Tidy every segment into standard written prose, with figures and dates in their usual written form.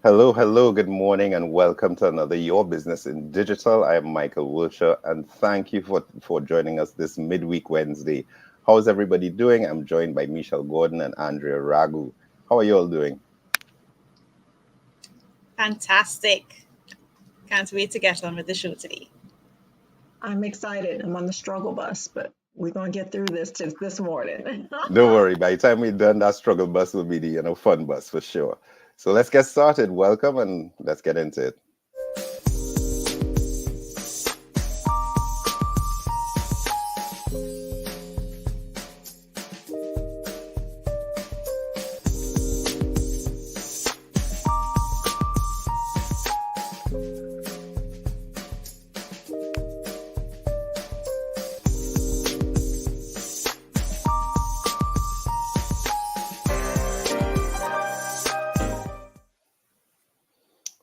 Hello, hello, good morning, and welcome to another Your Business in Digital. I am Michael Wilshire, and thank you for joining us this midweek Wednesday. How's everybody doing? I'm joined by Michelle Gordon and Andrea Ragu. How are you all doing? Fantastic. Can't wait to get on with the show today. I'm excited. I'm on the struggle bus, but we're going to get through this morning. Don't worry, by the time we're done, that struggle bus will be the fun bus for sure. So let's get started. Welcome, and let's get into it.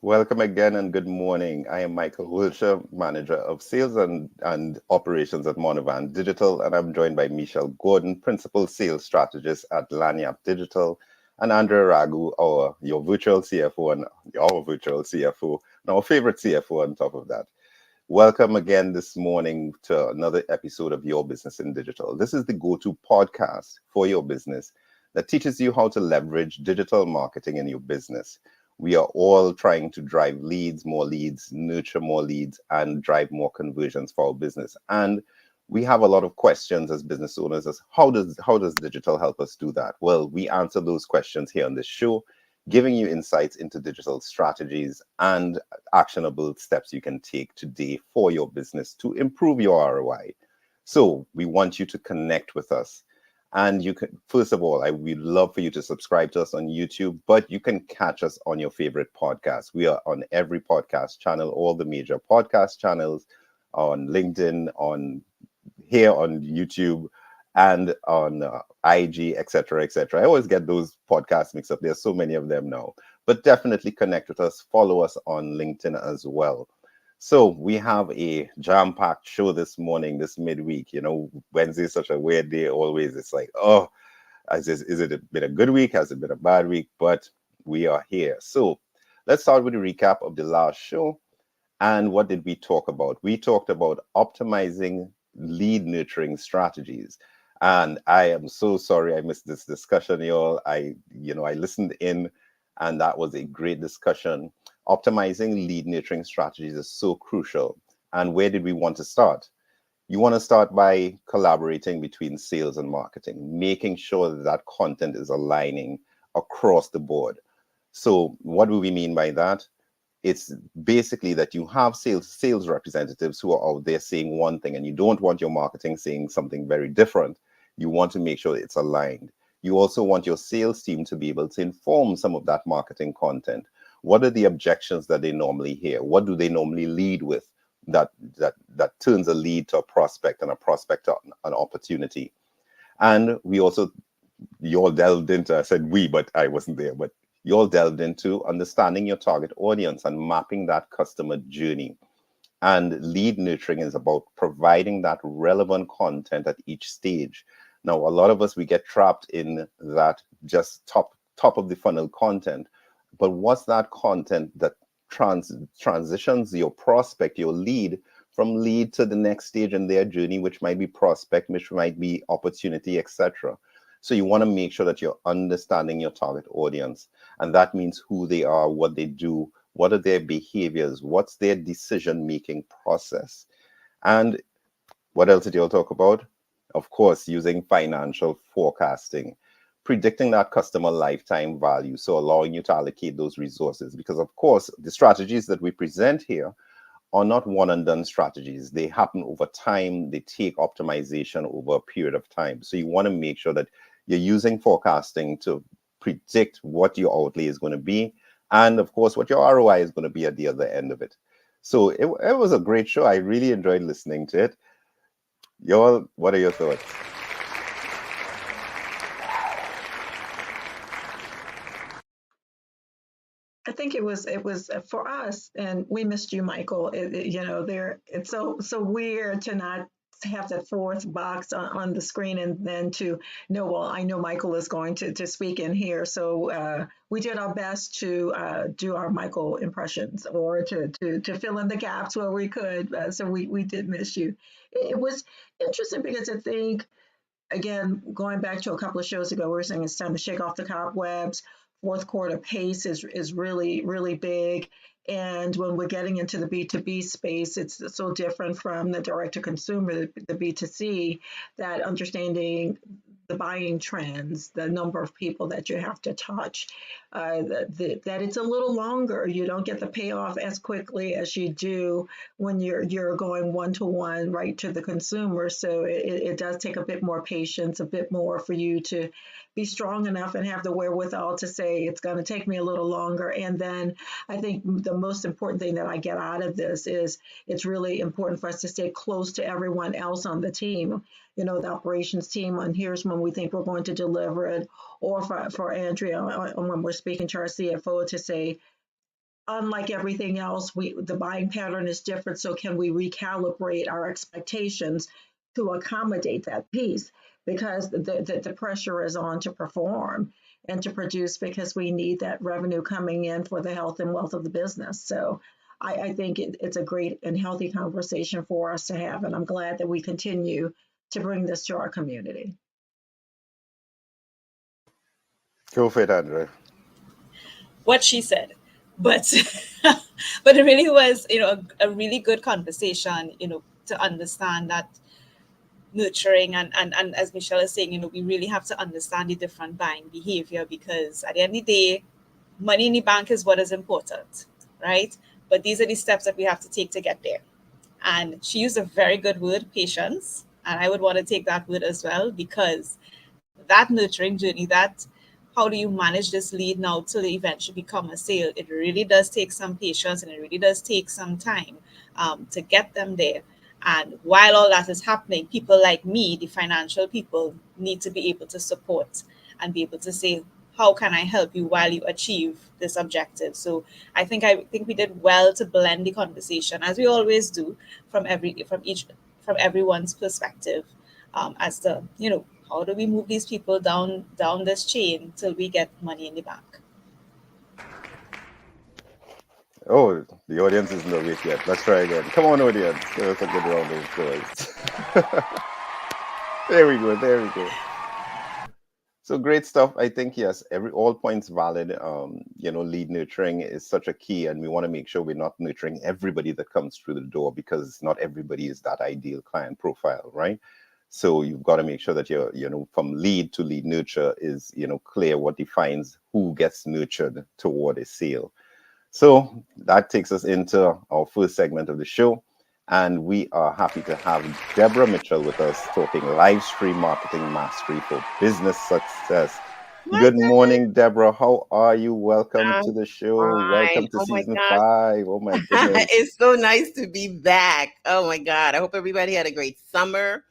Welcome again and good morning. I am Michael Wilshire, Manager of Sales and Operations at Monovan Digital, and I'm joined by Michelle Gordon, Principal Sales Strategist at Lanyap Digital, and Andrea Ragu, your virtual CFO and our virtual CFO, and our favorite CFO on top of that. Welcome again this morning to another episode of Your Business in Digital. This is the go-to podcast for your business that teaches you how to leverage digital marketing in your business. We are all trying to drive leads, more leads, nurture more leads, and drive more conversions for our business. And we have a lot of questions as business owners as how does digital help us do that? Well, we answer those questions here on this show, giving you insights into digital strategies and actionable steps you can take today for your business to improve your ROI. So we want you to connect with us. And you can, first of all, we'd love for you to subscribe to us on YouTube, but you can catch us on your favorite podcast. We are on every podcast channel, all the major podcast channels, on LinkedIn, on here on YouTube, and on IG, etc., etc. I always get those podcasts mixed up. There's so many of them now. But definitely connect with us. Follow us on LinkedIn as well. So we have a jam-packed show this morning, this midweek. Wednesday is such a weird day. Always, it's like, oh, is it been a good week? Has it been a bad week? But we are here. So let's start with a recap of the last show. And what did we talk about? We talked about optimizing lead nurturing strategies. And I am so sorry I missed this discussion, y'all. I listened in, and that was a great discussion. Optimizing lead nurturing strategies is so crucial. And where did we want to start? You want to start by collaborating between sales and marketing, making sure that that content is aligning across the board. So what do we mean by that? It's basically that you have sales representatives who are out there saying one thing, and you don't want your marketing saying something very different. You want to make sure it's aligned. You also want your sales team to be able to inform some of that marketing content. What are the objections that they normally hear? What do they normally lead with that turns a lead to a prospect and a prospect to an opportunity? And we also, you all delved into, I said we, but I wasn't there, but you all delved into understanding your target audience and mapping that customer journey. And lead nurturing is about providing that relevant content at each stage. Now, a lot of us, we get trapped in that just top of the funnel content. But what's that content that transitions your prospect, your lead, from lead to the next stage in their journey, which might be prospect, which might be opportunity, etc. So you want to make sure that you're understanding your target audience. And that means who they are, what they do, what are their behaviors, what's their decision-making process. And what else did you all talk about? Of course, using financial forecasting, predicting that customer lifetime value. So allowing you to allocate those resources, because of course, the strategies that we present here are not one and done strategies. They happen over time. They take optimization over a period of time. So you want to make sure that you're using forecasting to predict what your outlay is going to be, and of course, what your ROI is going to be at the other end of it. So it was a great show. I really enjoyed listening to it. Y'all, what are your thoughts? I think it was for us, and we missed you, Michael. It's so weird to not have that fourth box on the screen and then to know, well, I know Michael is going to speak in here. So we did our best to do our Michael impressions or to fill in the gaps where we could. So we did miss you. It was interesting because I think, again, going back to a couple of shows ago, we were saying it's time to shake off the cobwebs. Fourth quarter pace is really, really big. And when we're getting into the B2B space, it's so different from the direct to consumer, the B2C, that understanding the buying trends, the number of people that you have to touch, that it's a little longer. You don't get the payoff as quickly as you do when you're going one to one right to the consumer. So it does take a bit more patience, a bit more for you to be strong enough and have the wherewithal to say it's going to take me a little longer. And then I think the most important thing that I get out of this is it's really important for us to stay close to everyone else on the team. You know, the operations team, and here's when we think we're going to deliver it, or for Andrea, when we're speaking to our CFO, to say, unlike everything else, the buying pattern is different. So can we recalibrate our expectations to accommodate that piece? Because the pressure is on to perform and to produce, because we need that revenue coming in for the health and wealth of the business. So I think it's a great and healthy conversation for us to have. And I'm glad that we continue to bring this to our community. Go for it, Andrea. What she said. But but it really was, a really good conversation, to understand that nurturing and as Michelle is saying, we really have to understand the different buying behavior, because at the end of the day, money in the bank is what is important, right? But these are the steps that we have to take to get there. And she used a very good word, patience. And I would want to take that word as well, because that nurturing journey, that how do you manage this lead now till it eventually become a sale, it really does take some patience, and it really does take some time to get them there. And while all that is happening, people like me, the financial people, need to be able to support and be able to say, how can I help you while you achieve this objective? So I think we did well to blend the conversation, as we always do, from everyone's perspective, as to, how do we move these people down this chain till we get money in the bank. Oh, the audience isn't awake yet. Let's try again. Come on, audience. Give us a good round of applause. There we go. There we go. So great stuff. I think yes, all points valid. Lead nurturing is such a key, and we want to make sure we're not nurturing everybody that comes through the door, because not everybody is that ideal client profile, right? So you've got to make sure that from lead to lead nurture is clear what defines who gets nurtured toward a sale. So that takes us into our first segment of the show. And we are happy to have Deborah Mitchell with us, talking live stream marketing mastery for business success. Good morning, Deborah. How are you? Welcome to the show. Fine. Welcome to Oh my season gosh. 5. Oh my goodness. It's so nice to be back. Oh my God. I hope everybody had a great summer.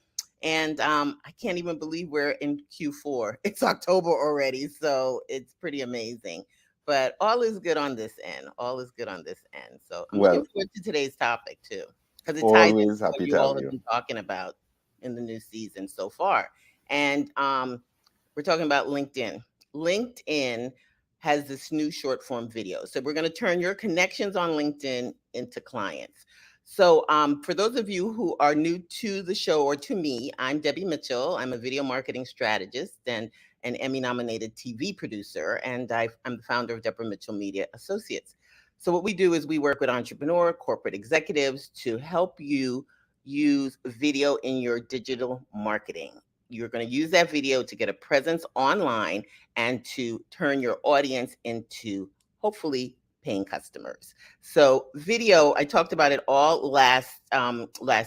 And I can't even believe we're in Q4. It's October already. So it's pretty amazing. But all is good on this end. All is good on this end. So I'm looking Well, forward to today's topic too, because it ties into always what happy you to all have have you. been talking about in the new season so far. And we're talking about LinkedIn. LinkedIn has this new short form video. So we're going to turn your connections on LinkedIn into clients. So for those of you who are new to the show or to me, I'm Debbie Mitchell. I'm a video marketing strategist and an Emmy nominated TV producer, and I'm the founder of Deborah Mitchell Media Associates. So what we do is we work with entrepreneur, corporate executives to help you use video in your digital marketing. You're going to use that video to get a presence online and to turn your audience into hopefully paying customers. So video, I talked about it all last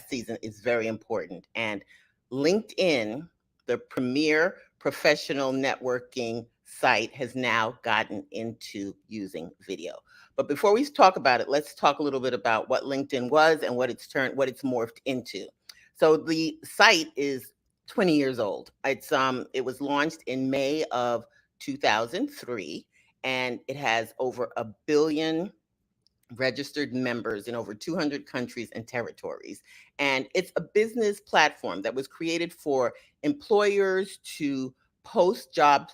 season, is very important. And LinkedIn, the premier professional networking site, has now gotten into using video. But before we talk about it, let's talk a little bit about what LinkedIn was and what it's morphed into. So the site is 20 years old. It was launched in May of 2003, and it has over 1 billion registered members in over 200 countries and territories. And it's a business platform that was created for employers to post job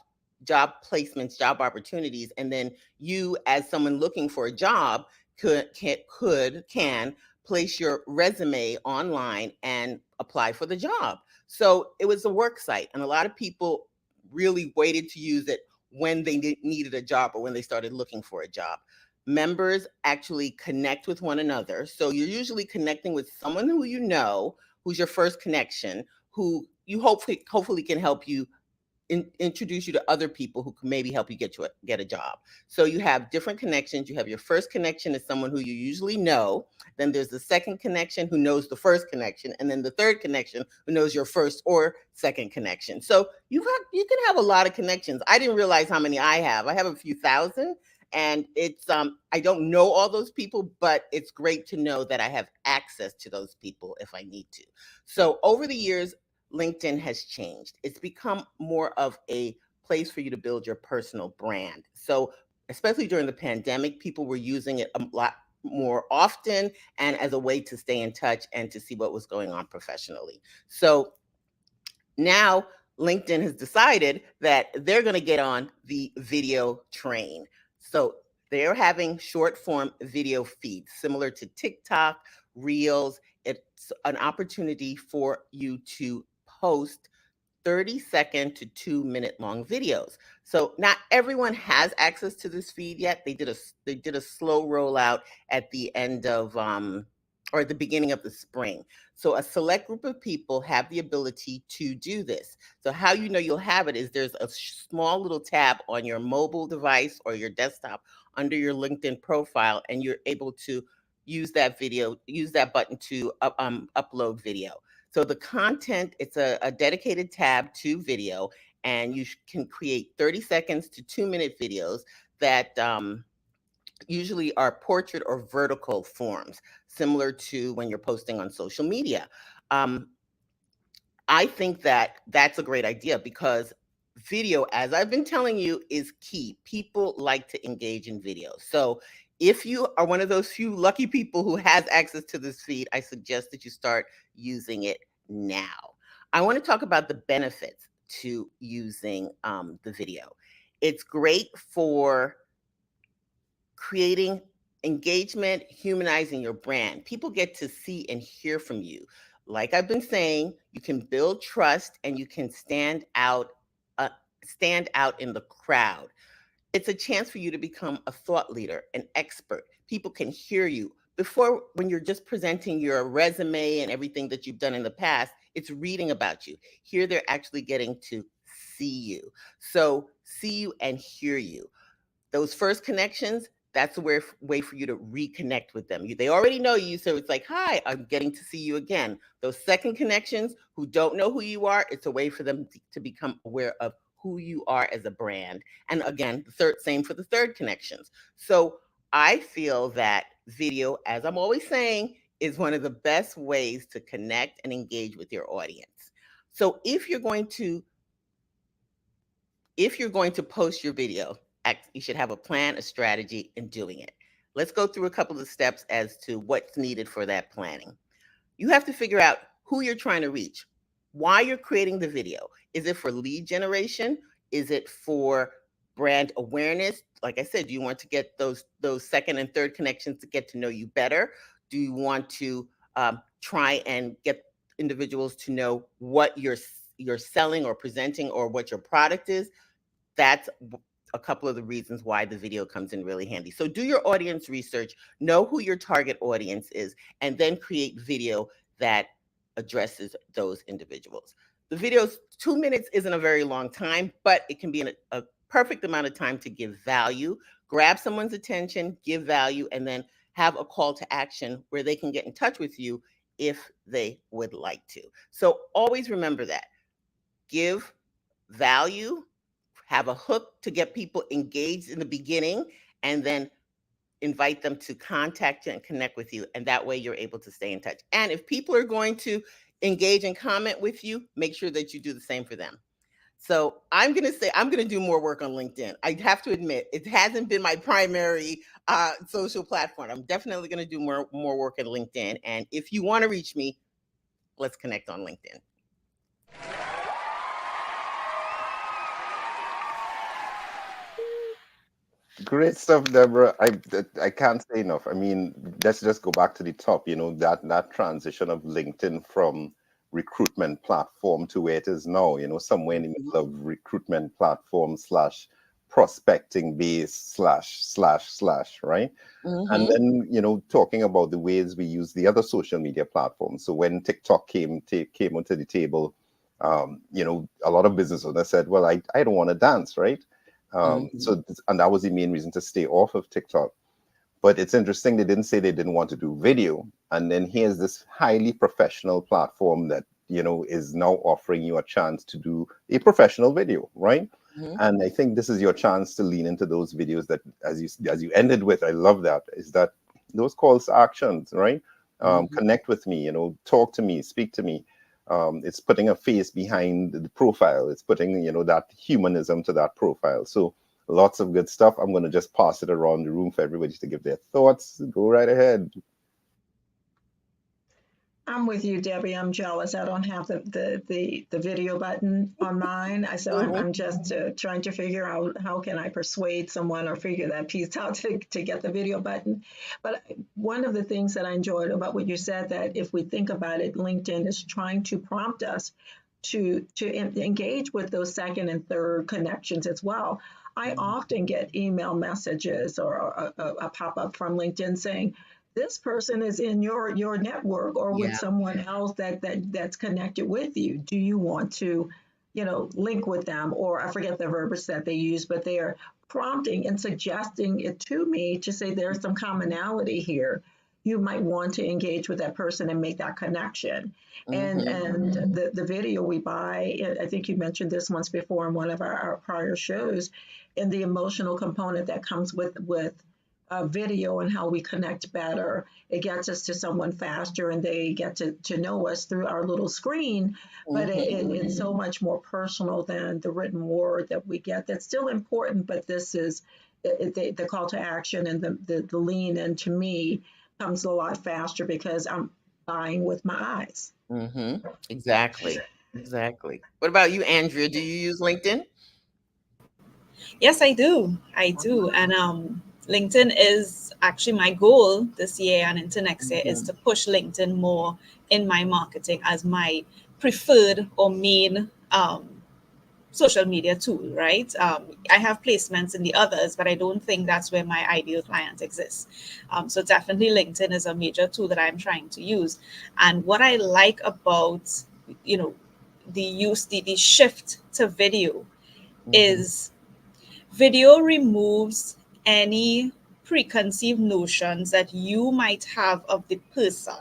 placements, job opportunities, and then you, as someone looking for a job, can place your resume online and apply for the job. So it was a work site, and a lot of people really waited to use it when they needed a job or when they started looking for a job. Members actually connect with one another. So you're usually connecting with someone who you know, who's your first connection, who you hopefully can help you introduce you to other people who can maybe help you get a job. So you have different connections. You have your first connection is someone who you usually know. Then there's the second connection who knows the first connection, and then the third connection who knows your first or second connection. So you can have a lot of connections. I didn't realize how many I have. I have a few thousand, and it's I don't know all those people, but it's great to know that I have access to those people if I need to. So over the years, LinkedIn has changed. It's become more of a place for you to build your personal brand. So, especially during the pandemic, people were using it a lot more often and as a way to stay in touch and to see what was going on professionally. So, now LinkedIn has decided that they're going to get on the video train. So, they're having short form video feeds similar to TikTok, Reels. It's an opportunity for you to post 30-second to 2-minute long videos. So not everyone has access to this feed yet. They did a slow rollout at the end of or at the beginning of the spring. So a select group of people have the ability to do this. So how you know you'll have it is there's a small little tab on your mobile device or your desktop under your LinkedIn profile, and you're able to use that button to upload video. So the content, it's a dedicated tab to video, and you can create 30 seconds to 2-minute videos that usually are portrait or vertical forms, similar to when you're posting on social media. I think that that's a great idea because video, as I've been telling you, is key. People like to engage in video. So if you are one of those few lucky people who has access to this feed, I suggest that you start using it now. I want to talk about the benefits to using the video. It's great for creating engagement, humanizing your brand. People get to see and hear from you. Like I've been saying, you can build trust and you can stand out in the crowd. It's a chance for you to become a thought leader, an expert. People can hear you. Before, when you're just presenting your resume and everything that you've done in the past, it's reading about you. Here, they're actually getting to see you. So, see you and hear you. Those first connections, that's a way for you to reconnect with them. They already know you, so it's like, hi, I'm getting to see you again. Those second connections who don't know who you are, it's a way for them to become aware of who you are as a brand. And again, same for the third connections. So I feel that video, as I'm always saying, is one of the best ways to connect and engage with your audience. So if you're going to post your video, you should have a plan, a strategy in doing it. Let's go through a couple of steps as to what's needed for that planning. You have to figure out who you're trying to reach, why you're creating the video. Is it for lead generation? Is it for brand awareness? Like I said, do you want to get those second and third connections to get to know you better? Do you want to try and get individuals to know what you're selling or presenting or what your product is? That's a couple of the reasons why the video comes in really handy. So do your audience research, know who your target audience is, and then create video that addresses those individuals. The videos, 2 minutes isn't a very long time, but it can be a perfect amount of time to give value, grab someone's attention, give value, and then have a call to action where they can get in touch with you if they would like to. So always remember that. Give value, have a hook to get people engaged in the beginning, and then invite them to contact you and connect with you. And that way you're able to stay in touch. And if people are going to engage and comment with you, make sure that you do the same for them. So I'm going to say I'm going to do more work on LinkedIn. I have to admit, it hasn't been my primary social platform. I'm definitely going to do more work at LinkedIn. And if you want to reach me, let's connect on LinkedIn. Great stuff, Deborah. I can't say enough. I mean, let's just go back to the top. You know, that transition of LinkedIn from recruitment platform to where it is now. You know, somewhere in the middle of recruitment platform slash prospecting base slash, right? And Mm-hmm. then, you know, talking about the ways we use the other social media platforms. So when TikTok came onto the table, you know, a lot of business owners said, well, I don't want to dance, right? Mm-hmm. And that was the main reason to stay off of TikTok. But it's interesting, they didn't say they didn't want to do video. And then here's this highly professional platform that, you know, is now offering you a chance to do a professional video, right? Mm-hmm. And I think this is your chance to lean into those videos that, as you ended with, I love that, is that those calls to actions, right? Mm-hmm. Connect with me, you know, talk to me, speak to me. It's putting a face behind the profile. It's putting, you know, that humanism to that profile. So lots of good stuff. I'm going to just pass it around the room for everybody to give their thoughts. Go right ahead. I'm with you, Debbie. I'm jealous. I don't have the video button on mine. So Mm-hmm. I'm just trying to figure out how can I persuade someone or figure that piece out to get the video button. But one of the things that I enjoyed about what you said, that if we think about it, LinkedIn is trying to prompt us to engage with those second and third connections as well. I often get email messages or a pop-up from LinkedIn saying, this person is in your network or with Yeah. someone else that's connected with you. Do you want to, link with them? Or I forget the verbiage that they use, but they are prompting and suggesting it to me to say there's some commonality here. You might want to engage with that person and make that connection. And Mm-hmm. the video we buy, I think you mentioned this once before in one of our prior shows, and the emotional component that comes with video and how we connect better. It gets us to someone faster and they get to know us through our little screen, but it's so much more personal than the written word that we get. That's still important, but this is the call to action and the lean in to me comes a lot faster because I'm buying with my eyes. Mm-hmm. Exactly. Exactly. What about you, Andrea? Do you use LinkedIn? Yes, I do. I do. And LinkedIn is actually my goal this year and into next year is Mm-hmm. to push LinkedIn more in my marketing as my preferred or main social media tool, right? I have placements in the others, but I don't think that's where my ideal client exists. So definitely LinkedIn is a major tool that I'm trying to use. And what I like about, you know, the shift to video Mm-hmm. is video removes any preconceived notions that you might have of the person.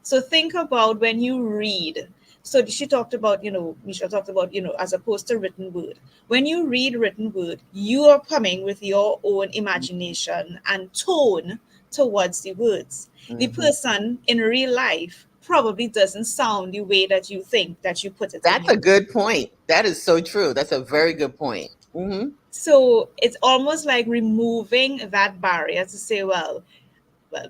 So think about when you read. So she talked about, Michelle talked about, as opposed to written word. When you read written word, you are coming with your own imagination and tone towards the words. The Mm-hmm. person in real life probably doesn't sound the way that you think that you put it in That's your a good point. That is so true. That's a very good point. Mm-hmm. so it's almost like removing that barrier to say, well,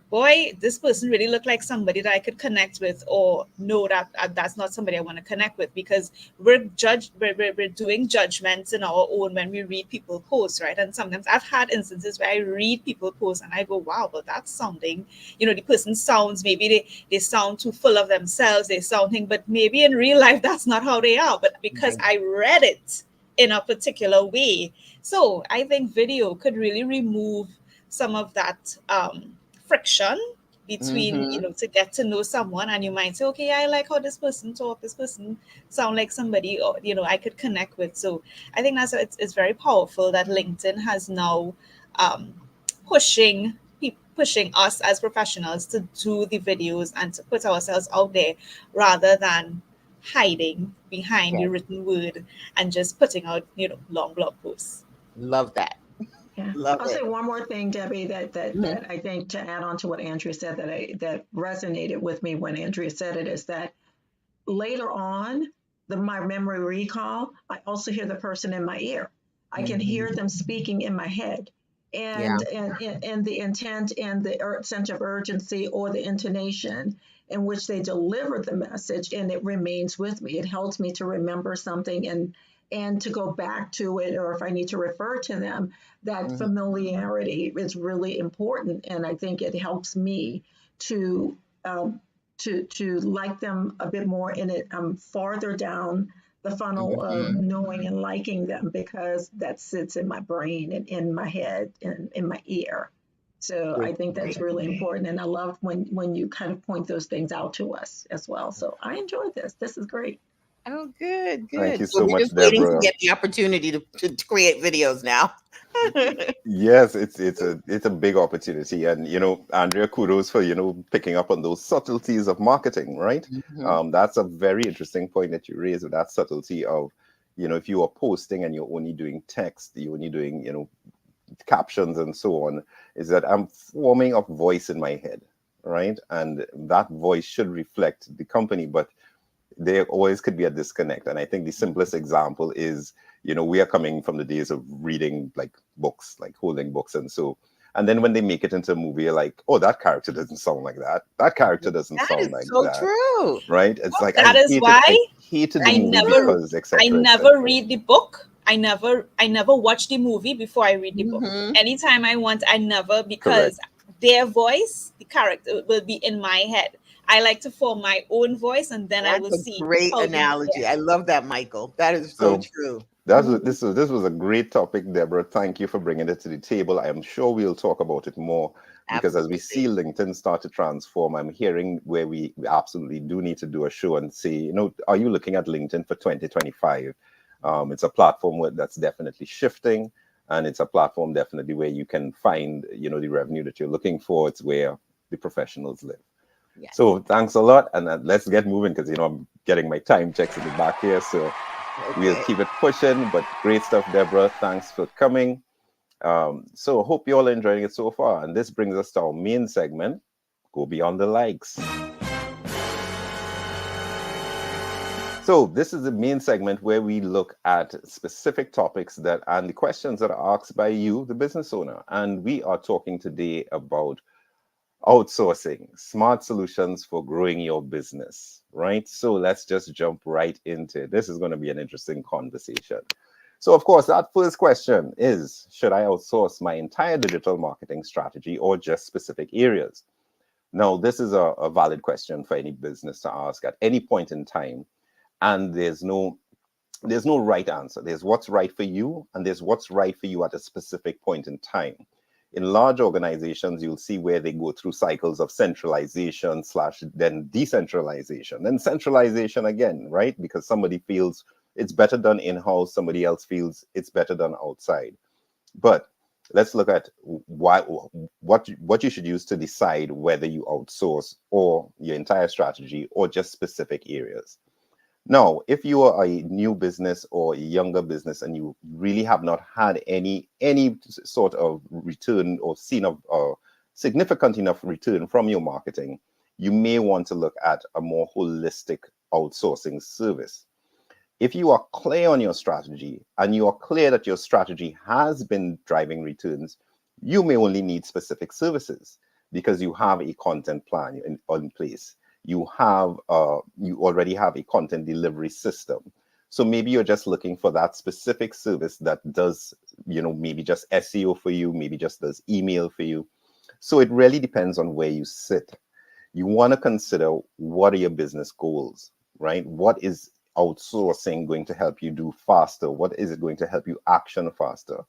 boy, this person really looked like somebody that I could connect with, or no, that's not somebody I want to connect with, because we're doing judgments in our own when we read people posts, right? And sometimes I've had instances where I read people posts and I go, wow, but that's sounding, the person sounds, maybe they sound too full of themselves, they sounding, but maybe in real life that's not how they are. But because Right. I read it in a particular way, so I think video could really remove some of that friction between, Mm-hmm. to get to know someone. And you might say, okay, I like how this person talk, this person sound like somebody, or I could connect with. So I think it's very powerful that LinkedIn has now um, pushing us as professionals to do the videos and to put ourselves out there rather than hiding behind the Right. written word and just putting out long blog posts. Love that. Yeah. Love I'll say it. one more thing, Debbie, Mm-hmm. that I think to add on to what Andrea said that resonated with me when Andrea said it is that later on my memory recall, I also hear the person in my ear. I can hear them speaking in my head. Yeah. And the intent and the sense of urgency or the intonation in which they deliver the message, and it remains with me. It helps me to remember something and to go back to it, or if I need to refer to them, that familiarity is really important, and I think it helps me to um, to like them a bit more, and it farther down the funnel of knowing and liking them because that sits in my brain and in my head and in my ear. So I think that's really important, and I love when you kind of point those things out to us as well. So I enjoyed this. This is great. Oh, good, Thank good. you So so we're much, just waiting to Deborah. get the opportunity to create videos now. Yes, it's a big opportunity, and Andrea, kudos for picking up on those subtleties of marketing, right? That's a very interesting point that you raised with that subtlety of, if you are posting and you're only doing text, you're only doing captions and so on, is that I'm forming a voice in my head, right? And that voice should reflect the company, but there always could be a disconnect. And I think the simplest example is, we are coming from the days of reading like books, like holding books. And then when they make it into a movie, you're like, oh, that character doesn't sound like that. That character doesn't That is sound like so that. true. Right? It's like That is why I hated the I movie never because I etc. never etc. read the book. I never watch the movie before I read the book. Mm-hmm. Anytime I want, I never, because Correct. their voice, the character will be in my head. I like to form my own voice, and then I That's will a see great how the analogy. I love that, Michael. That is so So true. this was a great topic, Deborah. Thank you for bringing it to the table. I am sure we'll talk about it more because as we see Absolutely. LinkedIn start to transform, I'm hearing where we absolutely do need to do a show and say, are you looking at LinkedIn for 2025? It's a platform that's definitely shifting, and it's a platform definitely where you can find, the revenue that you're looking for. It's where the professionals live. Yes. So thanks a lot, and let's get moving because I'm getting my time checks in the back here. So we'll Okay. keep it pushing, but great stuff, Deborah. Thanks for coming. So hope you all are enjoying it so far. And this brings us to our main segment, Go Beyond the Likes. So this is the main segment where we look at specific topics and the questions that are asked by you, the business owner. And we are talking today about outsourcing, smart solutions for growing your business, right? So let's just jump right into it. This is going to be an interesting conversation. So, of course, that first question is, should I outsource my entire digital marketing strategy or just specific areas? Now, this is a valid question for any business to ask at any point in time. And there's no right answer. There's what's right for you, and there's what's right for you at a specific point in time. In large organizations, you'll see where they go through cycles of centralization / then decentralization, then centralization again, right? Because somebody feels it's better done in-house, somebody else feels it's better done outside. But let's look at what you should use to decide whether you outsource or your entire strategy or just specific areas. Now, if you are a new business or a younger business and you really have not had any sort of return or seen a significant enough return from your marketing, you may want to look at a more holistic outsourcing service. If you are clear on your strategy and you are clear that your strategy has been driving returns, you may only need specific services because you have a content plan in place. You already have a content delivery system. So maybe you're just looking for that specific service that does, maybe just SEO for you, maybe just does email for you. So it really depends on where you sit. You want to consider, what are your business goals, right? What is outsourcing going to help you do faster? What is it going to help you action faster?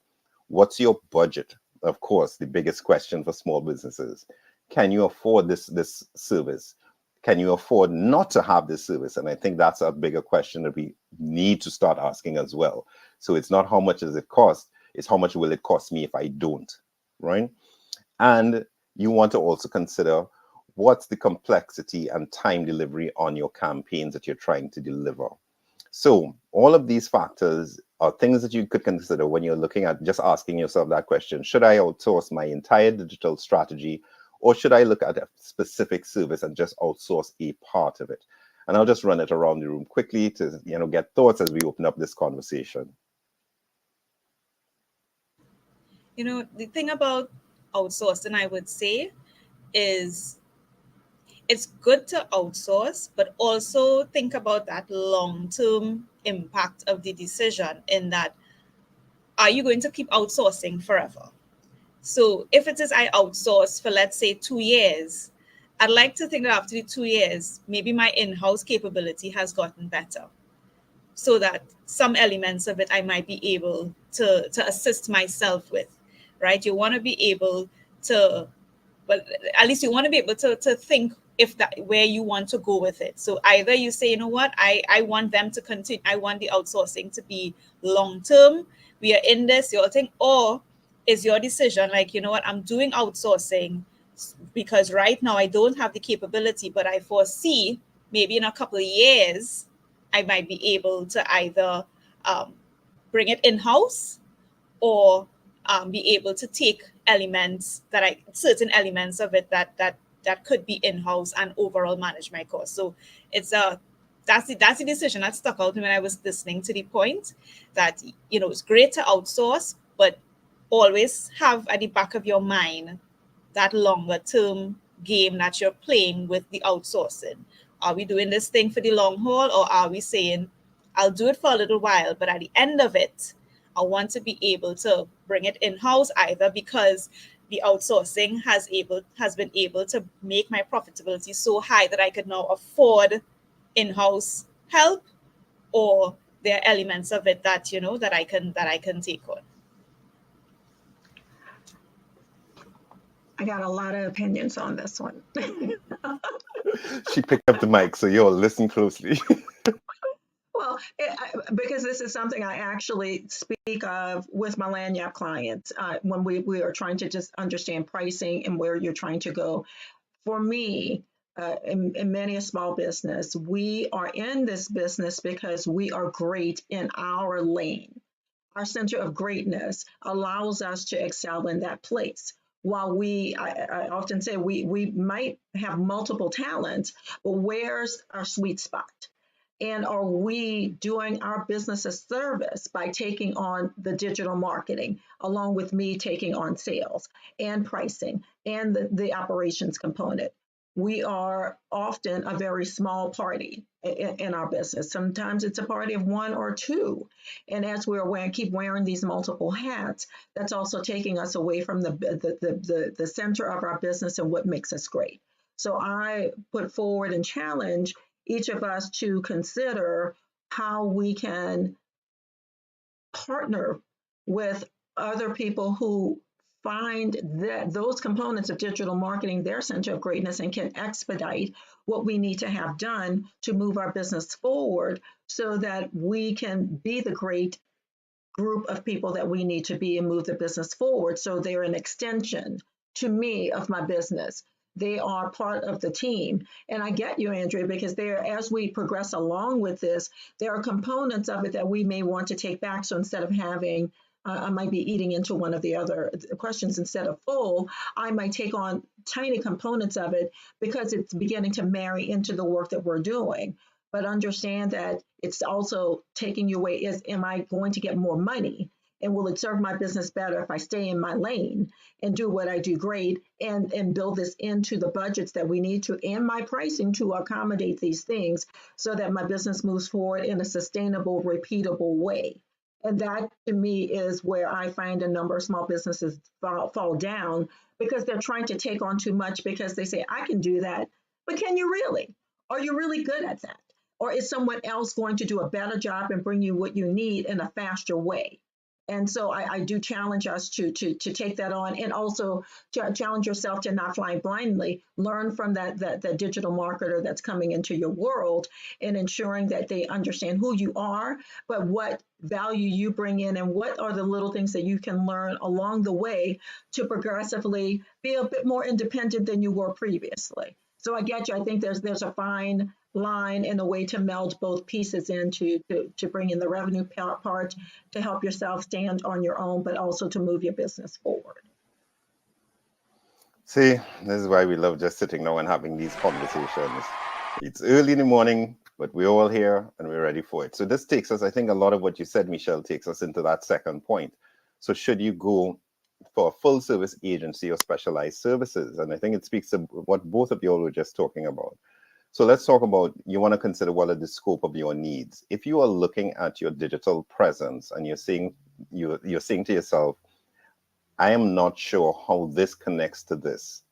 What's your budget? Of course, the biggest question for small businesses. Can you afford this service? Can you afford not to have this service? And I think that's a bigger question that we need to start asking as well. So it's not how much does it cost, it's how much will it cost me if I don't, right? And you want to also consider, what's the complexity and time delivery on your campaigns that you're trying to deliver. So all of these factors are things that you could consider when you're looking at just asking yourself that question: should I outsource my entire digital strategy, or should I look at a specific service and just outsource a part of it? And I'll just run it around the room quickly to, get thoughts as we open up this conversation. The thing about outsourcing, I would say, is it's good to outsource, but also think about that long-term impact of the decision in that, are you going to keep outsourcing forever? So if it is I outsource for, let's say, 2 years, I'd like to think that after the 2 years, maybe my in-house capability has gotten better, so that some elements of it I might be able to assist myself with, right? You want to be able to, well, at least you want to be able to think if that where you want to go with it. So either you say, what, I want them to continue, I want the outsourcing to be long term, we are in this your thing, or is your decision like, what, I'm doing outsourcing because right now I don't have the capability, but I foresee maybe in a couple of years I might be able to either bring it in-house or be able to take certain elements of it that could be in-house and overall manage my costs. So it's that's the decision that stuck out when I was listening to the point that, it's great to outsource, but always have at the back of your mind that longer term game that you're playing with the outsourcing. Are we doing this thing for the long haul, or are we saying, I'll do it for a little while, but at the end of it, I want to be able to bring it in-house, either because the outsourcing has been able to make my profitability so high that I could now afford in-house help, or there are elements of it that that I can take on. I got a lot of opinions on this one. She picked up the mic, so y'all listen closely. Well, because this is something I actually speak of with my lanyard clients when we are trying to just understand pricing and where you're trying to go. For me, in many a small business, we are in this business because we are great in our lane. Our center of greatness allows us to excel in that place. While I often say we might have multiple talents, but where's our sweet spot? And are we doing our business a service by taking on the digital marketing, along with me taking on sales and pricing and the operations component? We are often a very small party in our business. Sometimes it's a party of one or two. And as keep wearing these multiple hats, that's also taking us away from the center of our business and what makes us great. So I put forward and challenge each of us to consider how we can partner with other people who find that those components of digital marketing their center of greatness and can expedite what we need to have done to move our business forward so that we can be the great group of people that we need to be and move the business forward. So they're an extension to me of my business. They are part of the team. And I get you, Andrea, because as we progress along with this, there are components of it that we may want to take back. So instead of having, I might be eating into one of the other questions instead of full, I might take on tiny components of it because it's beginning to marry into the work that we're doing. But understand that it's also taking you away am I going to get more money? And will it serve my business better if I stay in my lane and do what I do great and build this into the budgets that we need to and my pricing to accommodate these things so that my business moves forward in a sustainable, repeatable way? And that to me is where I find a number of small businesses fall down because they're trying to take on too much because they say, I can do that. But can you really? Are you really good at that? Or is someone else going to do a better job and bring you what you need in a faster way? And so I do challenge us to take that on, and also to challenge yourself to not fly blindly. Learn from that digital marketer that's coming into your world, and ensuring that they understand who you are, but what value you bring in, and what are the little things that you can learn along the way to progressively be a bit more independent than you were previously. So I get you. I think there's a fine line and a way to meld both pieces in to bring in the revenue part to help yourself stand on your own, but also to move your business forward. See, this is why we love just sitting now and having these conversations. It's early in the morning, but we're all here and we're ready for it. So this takes us, I think a lot of what you said, Michelle, takes us into that second point. So should you go for a full service agency or specialized services? And I think it speaks to what both of you all were just talking about. So let's talk about, you want to consider what are the scope of your needs. If you are looking at your digital presence and you're saying to yourself, I am not sure how this connects to this.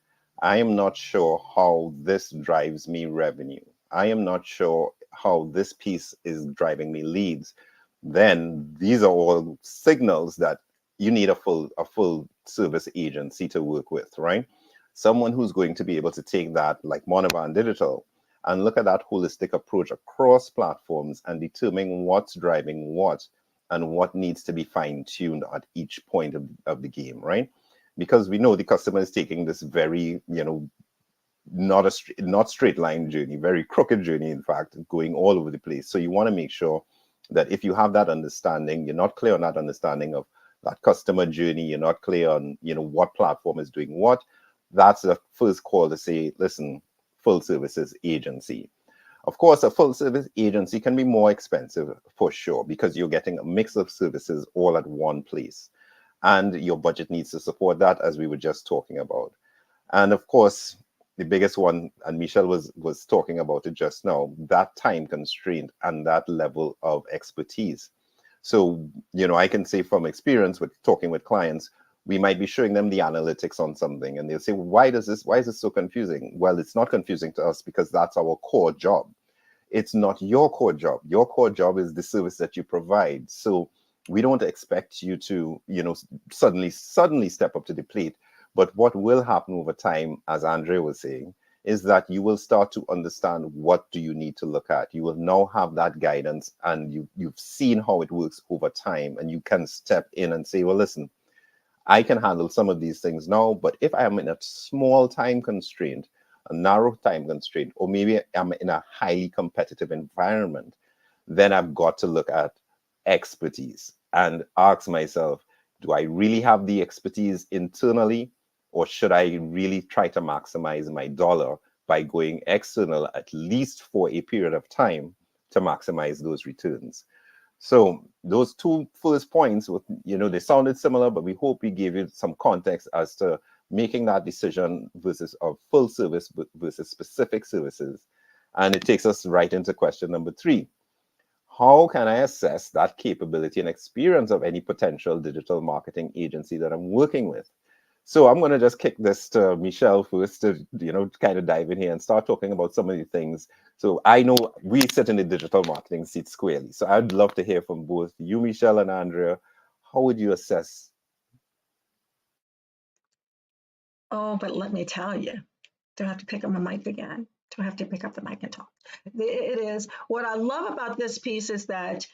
I am not sure how this drives me revenue. I am not sure how this piece is driving me leads. Then these are all signals that you need a full service agency to work with, right? Someone who's going to be able to take that, like Monovan Digital, and look at that holistic approach across platforms and determine what's driving what and what needs to be fine-tuned at each point of the game, right? Because we know the customer is taking this very, not straight line journey, very crooked journey, in fact, going all over the place. So you want to make sure that if you have that understanding, you're not clear on that understanding of that customer journey, you're not clear on, what platform is doing what, that's the first call to say, listen, full services agency. Of course, a full service agency can be more expensive for sure because you're getting a mix of services all at one place. And your budget needs to support that, as we were just talking about. And of course, the biggest one, and Michelle was talking about it just now, that time constraint and that level of expertise. So, I can say from experience with talking with clients, we might be showing them the analytics on something and they'll say, why is this so confusing? Well, it's not confusing to us because that's our core job. It's not your core job. Your core job is the service that you provide. So we don't expect you to, suddenly step up to the plate. But what will happen over time, as Andrea was saying, is that you will start to understand what do you need to look at. You will now have that guidance and you've seen how it works over time and you can step in and say, well, listen, I can handle some of these things now, but if I'm in a small time constraint, a narrow time constraint, or maybe I'm in a highly competitive environment, then I've got to look at expertise and ask myself, do I really have the expertise internally, or should I really try to maximize my dollar by going external at least for a period of time to maximize those returns? So those two first points, they sounded similar, but we hope we gave you some context as to making that decision versus of full service versus specific services. And it takes us right into question number 3. How can I assess that capability and experience of any potential digital marketing agency that I'm working with? So I'm going to just kick this to Michelle first to, kind of dive in here and start talking about some of the things. So I know we sit in the digital marketing seat squarely. So I'd love to hear from both you, Michelle, and Andrea. How would you assess? Oh, but let me tell you, do I have to pick up my mic again? Do I have to pick up the mic and talk? It is. What I love about this piece is that,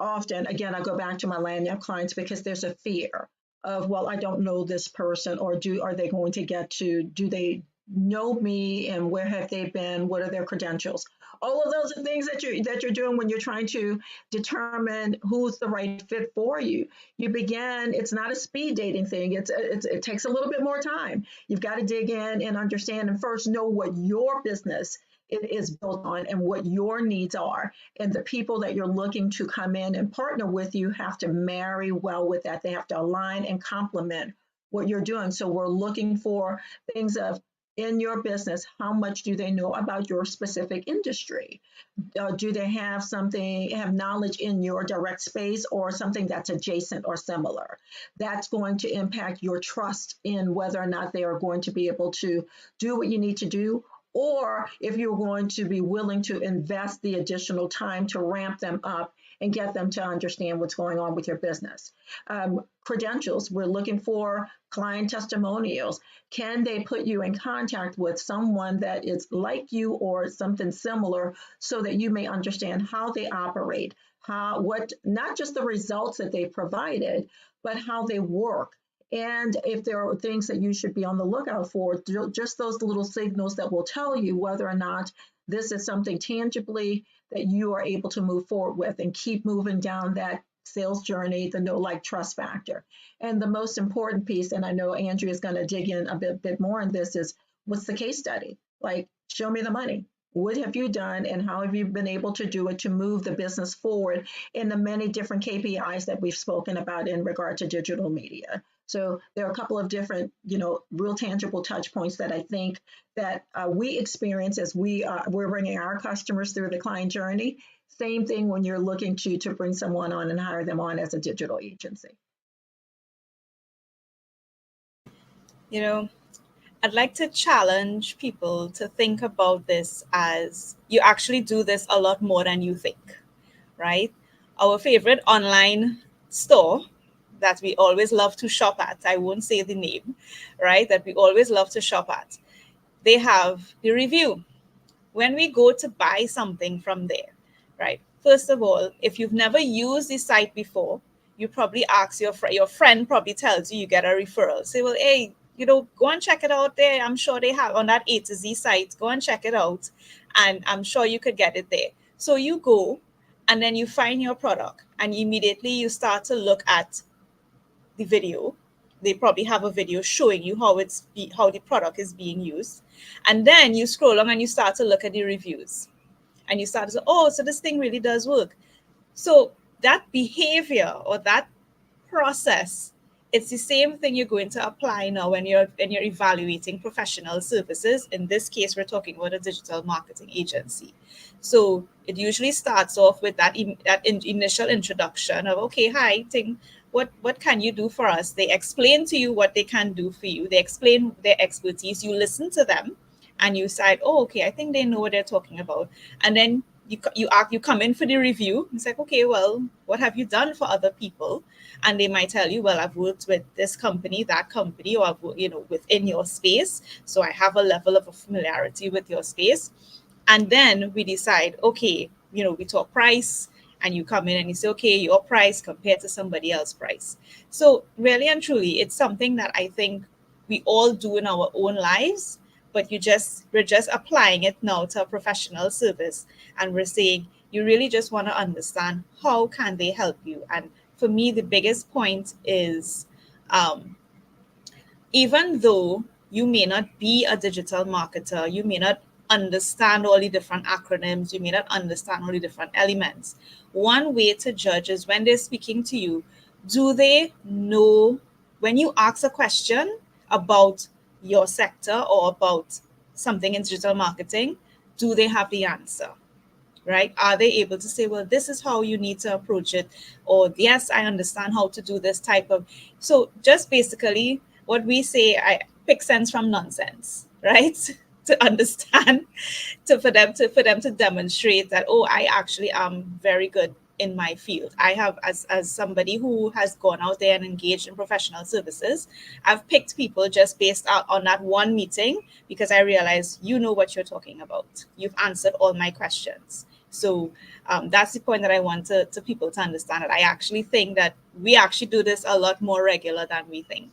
often, again, I go back to my lanyard clients because there's a fear of, well, I don't know this person, or are they going to do they know me, and where have they been? What are their credentials? All of those are things that you're doing when you're trying to determine who's the right fit for you. It's not a speed dating thing. It takes a little bit more time. You've got to dig in and understand and first know what your business it is built on and what your needs are. And the people that you're looking to come in and partner with you have to marry well with that. They have to align and complement what you're doing. So we're looking for things of, in your business, how much do they know about your specific industry? Do they have knowledge in your direct space or something that's adjacent or similar? That's going to impact your trust in whether or not they are going to be able to do what you need to do, or if you're going to be willing to invest the additional time to ramp them up and get them to understand what's going on with your business. Credentials, we're looking for client testimonials. Can they put you in contact with someone that is like you or something similar so that you may understand how they operate, not just the results that they provided, but how they work. And if there are things that you should be on the lookout for, just those little signals that will tell you whether or not this is something tangibly that you are able to move forward with and keep moving down that sales journey, the know, like, trust factor. And the most important piece, and I know Andrea is going to dig in a bit more on this, is what's the case study? Like, show me the money. What have you done and how have you been able to do it to move the business forward in the many different KPIs that we've spoken about in regard to digital media? So there are a couple of different, real tangible touch points that I think that we experience as we're bringing our customers through the client journey. Same thing when you're looking to bring someone on and hire them on as a digital agency. You know, I'd like to challenge people to think about this as you actually do this a lot more than you think, right? Our favorite online store that we always love to shop at, I won't say the name, right? That we always love to shop at, they have the review. When we go to buy something from there, right? First of all, if you've never used the site before, you probably ask your friend probably tells you get a referral. Say, well, hey, go and check it out there. I'm sure they have on that A to Z site. Go and check it out, and I'm sure you could get it there. So you go, and then you find your product, and immediately you start to look at the video. They probably have a video showing you how the product is being used, and then you scroll along and you start to look at the reviews, and you start to say, oh, so this thing really does work. So that behavior or that process, it's the same thing you're going to apply now when you're evaluating professional services. In this case, we're talking about a digital marketing agency. So it usually starts off with initial introduction of, okay, hi, thing, what can you do for us? They explain to you what they can do for you. They explain their expertise. You listen to them, and you decide, oh, okay, I think they know what they're talking about. And then you come in for the review. It's like, okay, well, what have you done for other people? And they might tell you, well, I've worked with this company, that company, or within your space, so I have a level of familiarity with your space. And then we decide, okay, we talk price, and you come in and you say, okay, your price compared to somebody else's price. So really and truly, it's something that I think we all do in our own lives, but we're just applying it now to a professional service, and we're saying you really just want to understand how can they help you. And for me, the biggest point is, even though you may not be a digital marketer, you may not understand all the different acronyms, you may not understand all the different elements. One way to judge is when they're speaking to you, do they know, when you ask a question about your sector or about something in digital marketing, do they have the answer? Right? Are they able to say, well, this is how you need to approach it? Or, yes, I understand how to do this type of. So, just basically, what we say, I pick sense from nonsense, right? To understand, for them to demonstrate that, oh, I actually am very good in my field. I have, as somebody who has gone out there and engaged in professional services, I've picked people just based on that one meeting, because I realize you know what you're talking about. You've answered all my questions. So that's the point that I want to people to understand, that I actually think that we actually do this a lot more regular than we think.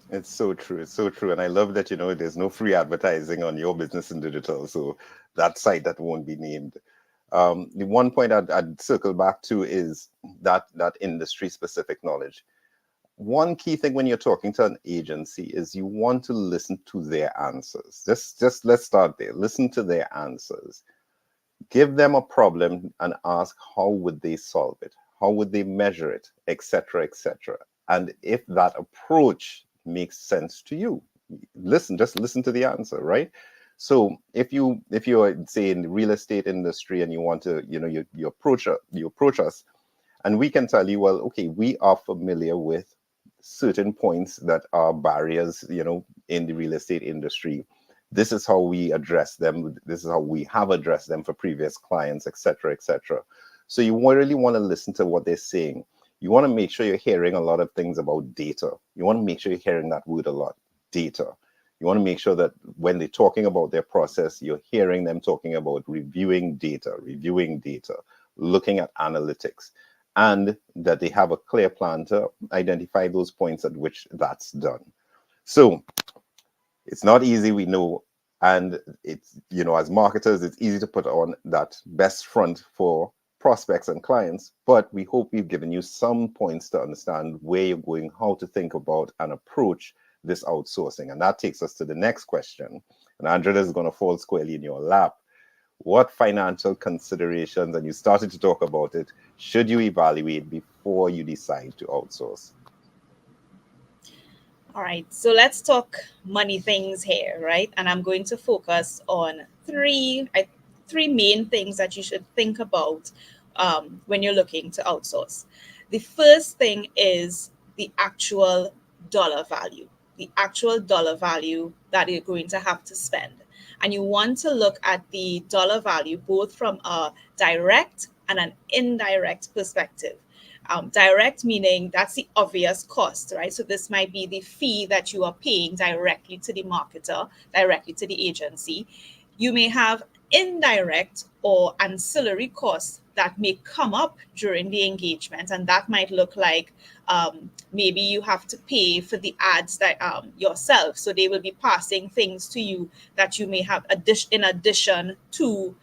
It's so true. It's so true. And I love that, there's no free advertising on your business in digital. So that site that won't be named. The one point I'd circle back to is that industry specific knowledge. One key thing when you're talking to an agency is you want to listen to their answers. Just let's start there. Listen to their answers. Give them a problem and ask how would they solve it? How would they measure it, etc., etc. And if that approach makes sense to you, just listen to the answer, right? So if you're say in the real estate industry and you want to, you approach us, and we can tell you, well, okay, we are familiar with certain points that are barriers, in the real estate industry. This is how we address them. This is how we have addressed them for previous clients, etc., etc. So you really want to listen to what they're saying. You want to make sure you're hearing a lot of things about data. You want to make sure you're hearing that word a lot, data. You want to make sure that when they're talking about their process, you're hearing them talking about reviewing data, looking at analytics, and that they have a clear plan to identify those points at which that's done. So it's not easy, we know. And it's, as marketers, it's easy to put on that best front for prospects and clients, but we hope we've given you some points to understand where you're going, how to think about and approach this outsourcing. And that takes us to the next question. and 100 is going to fall squarely in your lap. What financial considerations, and you started to talk about it, should you evaluate before you decide to outsource? All right, so let's talk money things here, right? And I'm going to focus on three main things that you should think about when you're looking to outsource. The first thing is the actual dollar value, the actual dollar value that you're going to have to spend. And you want to look at the dollar value both from a direct and an indirect perspective. Direct meaning that's the obvious cost, right? So this might be the fee that you are paying directly to the marketer, directly to the agency. You may have indirect or ancillary costs that may come up during the engagement, and that might look like maybe you have to pay for the ads that yourself. So they will be passing things to you that you may have in addition to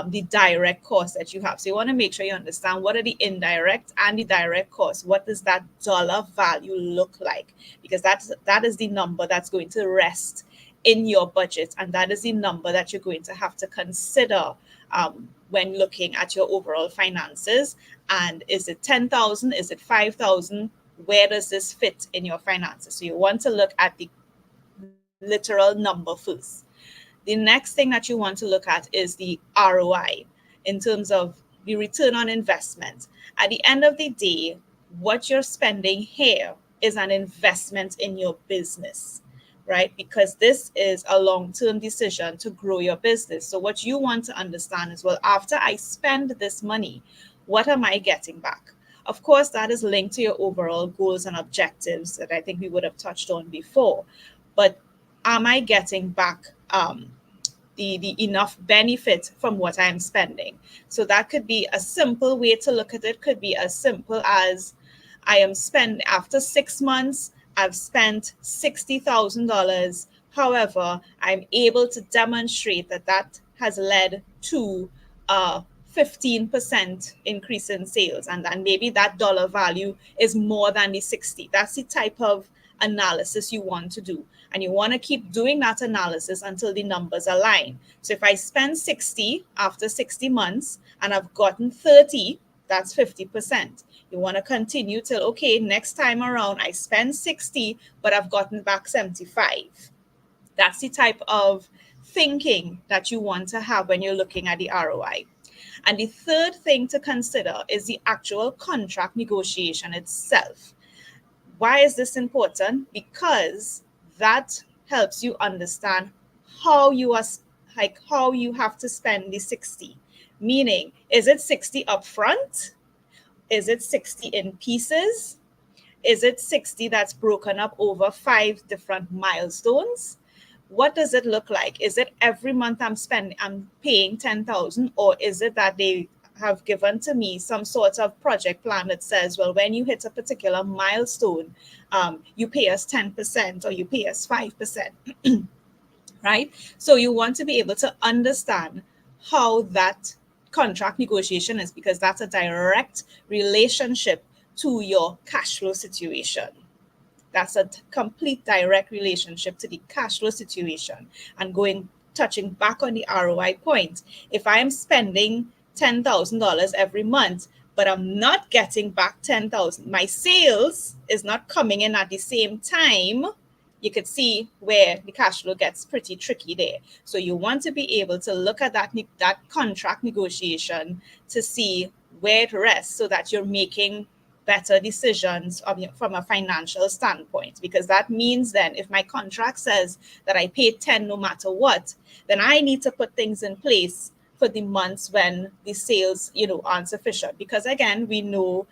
the direct costs that you have. So you want to make sure you understand what are the indirect and the direct costs. What does that dollar value look like? Because that is the number that's going to rest in your budget, and that is the number that you're going to have to consider when looking at your overall finances. And is it 10,000? Is it 5,000? Where does this fit in your finances? So you want to look at the literal number first. The next thing that you want to look at is the ROI in terms of the return on investment. At the end of the day, what you're spending here is an investment in your business, right? Because this is a long-term decision to grow your business. So what you want to understand is, well, after I spend this money, what am I getting back? Of course, that is linked to your overall goals and objectives that I think we would have touched on before. But am I getting back the enough benefit from what I'm spending? So that could be a simple way to look at it. Could be as simple as I am spent after 6 months, I've spent $60,000. However, I'm able to demonstrate that that has led to a 15% increase in sales. And then maybe that dollar value is more than the 60. That's the type of analysis you want to do. And you want to keep doing that analysis until the numbers align. So if I spend 60 after 60 months and I've gotten 30, that's 50%. You want to continue till, okay, next time around I spend 60, but I've gotten back 75. That's the type of thinking that you want to have when you're looking at the ROI. And the third thing to consider is the actual contract negotiation itself. Why is this important? Because that helps you understand how you are, like how you have to spend the 60. Meaning, is it 60 upfront? Is it 60 in pieces? Is it 60 that's broken up over 5 different milestones? What does it look like? Is it every month I'm paying 10,000, or is it that they have given to me some sort of project plan that says, well, when you hit a particular milestone, you pay us 10% or you pay us 5%, right? So you want to be able to understand how that contract negotiation is, because that's a direct relationship to your cash flow situation. That's a complete direct relationship to the cash flow situation. And touching back on the ROI point, if I am spending $10,000 every month, but I'm not getting back 10,000, my sales is not coming in at the same time, you could see where the cash flow gets pretty tricky there. So you want to be able to look at that contract negotiation to see where it rests, so that you're making better decisions from a financial standpoint. Because that means then if my contract says that I pay 10 no matter what, then I need to put things in place for the months when the sales aren't sufficient. Because again, we know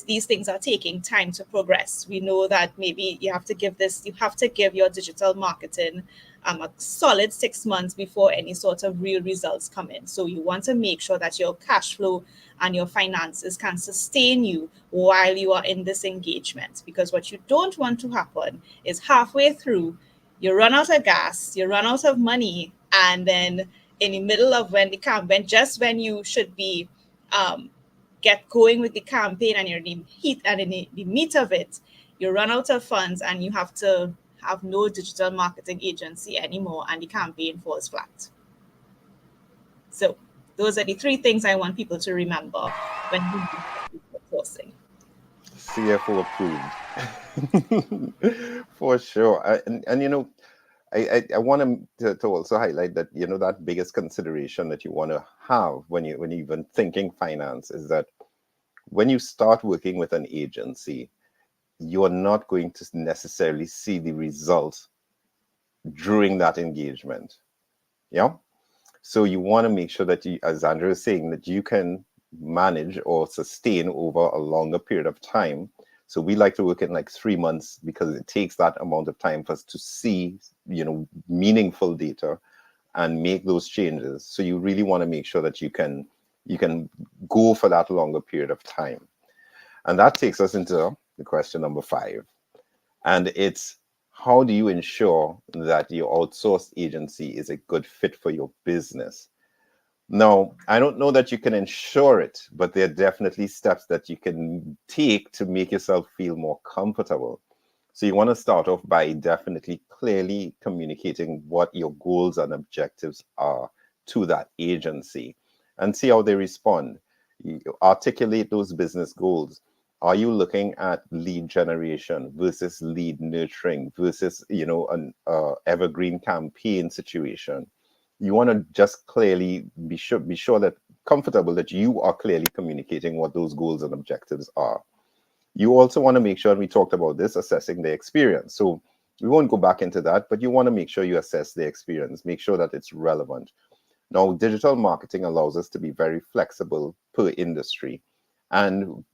these things are taking time to progress. We know that maybe you have to give your digital marketing a solid 6 months before any sort of real results come in. So you want to make sure that your cash flow and your finances can sustain you while you are in this engagement. Because what you don't want to happen is halfway through, you run out of gas, you run out of money, and then in the middle of when you should be get going with the campaign and you're in the heat and in the meat of it, you run out of funds and you have to have no digital marketing agency anymore and the campaign falls flat. So those are the three things I want people to remember when you outsourcing. CFO approved. For sure. And you know, I want to also highlight that, you know, that biggest consideration that you want to have when you even thinking finance is that when you start working with an agency, you are not going to necessarily see the result during that engagement. Yeah. So you want to make sure that you, as Andrew is saying, that you can manage or sustain over a longer period of time. So we like to work in like 3 months because it takes that amount of time for us to see, you know, meaningful data and make those changes. So you really want to make sure that you can go for that longer period of time. And that takes us into the question number 5. And it's, how do you ensure that your outsourced agency is a good fit for your business? Now, I don't know that you can ensure it, but there are definitely steps that you can take to make yourself feel more comfortable. So you want to start off by definitely clearly communicating what your goals and objectives are to that agency and see how they respond. You articulate those business goals. Are you looking at lead generation versus lead nurturing versus, you know, an evergreen campaign situation? You want to just clearly be sure that comfortable that you are clearly communicating what those goals and objectives are. You also want to make sure, and we talked about this, assessing the experience. So we won't go back into that, but you want to make sure you assess the experience, make sure that it's relevant. Now, digital marketing allows us to be very flexible per industry. And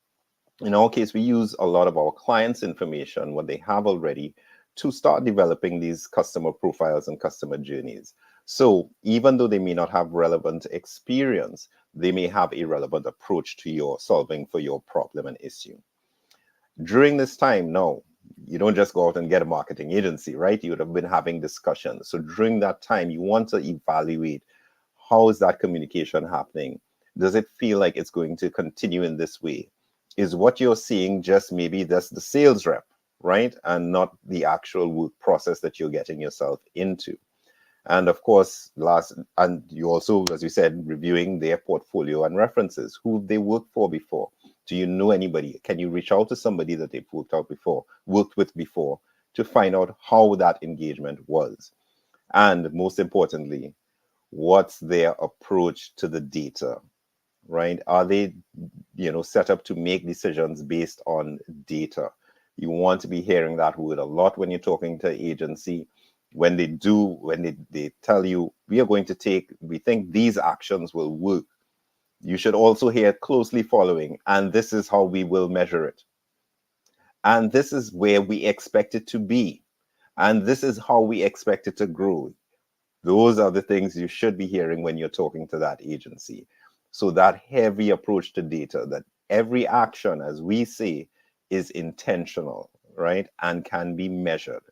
in our case, we use a lot of our clients' information, what they have already, to start developing these customer profiles and customer journeys. So even though they may not have relevant experience, they may have a relevant approach to your solving for your problem and issue. During this time, no, you don't just go out and get a marketing agency, right? You would have been having discussions. So during that time, you want to evaluate, how is that communication happening? Does it feel like it's going to continue in this way? Is what you're seeing just maybe that's the sales rep, right? And not the actual work process that you're getting yourself into. And of course, and you also, as you said, reviewing their portfolio and references, who they worked for before. Do you know anybody? Can you reach out to somebody that they've worked with before, to find out how that engagement was? And most importantly, what's their approach to the data, right? Are they, you know, set up to make decisions based on data? You want to be hearing that word a lot when you're talking to agency. When they tell you, we think these actions will work, you should also hear closely following, and this is how we will measure it. And this is where we expect it to be. And this is how we expect it to grow. Those are the things you should be hearing when you're talking to that agency. So that heavy approach to data, that every action, as we say, is intentional, right? And can be measured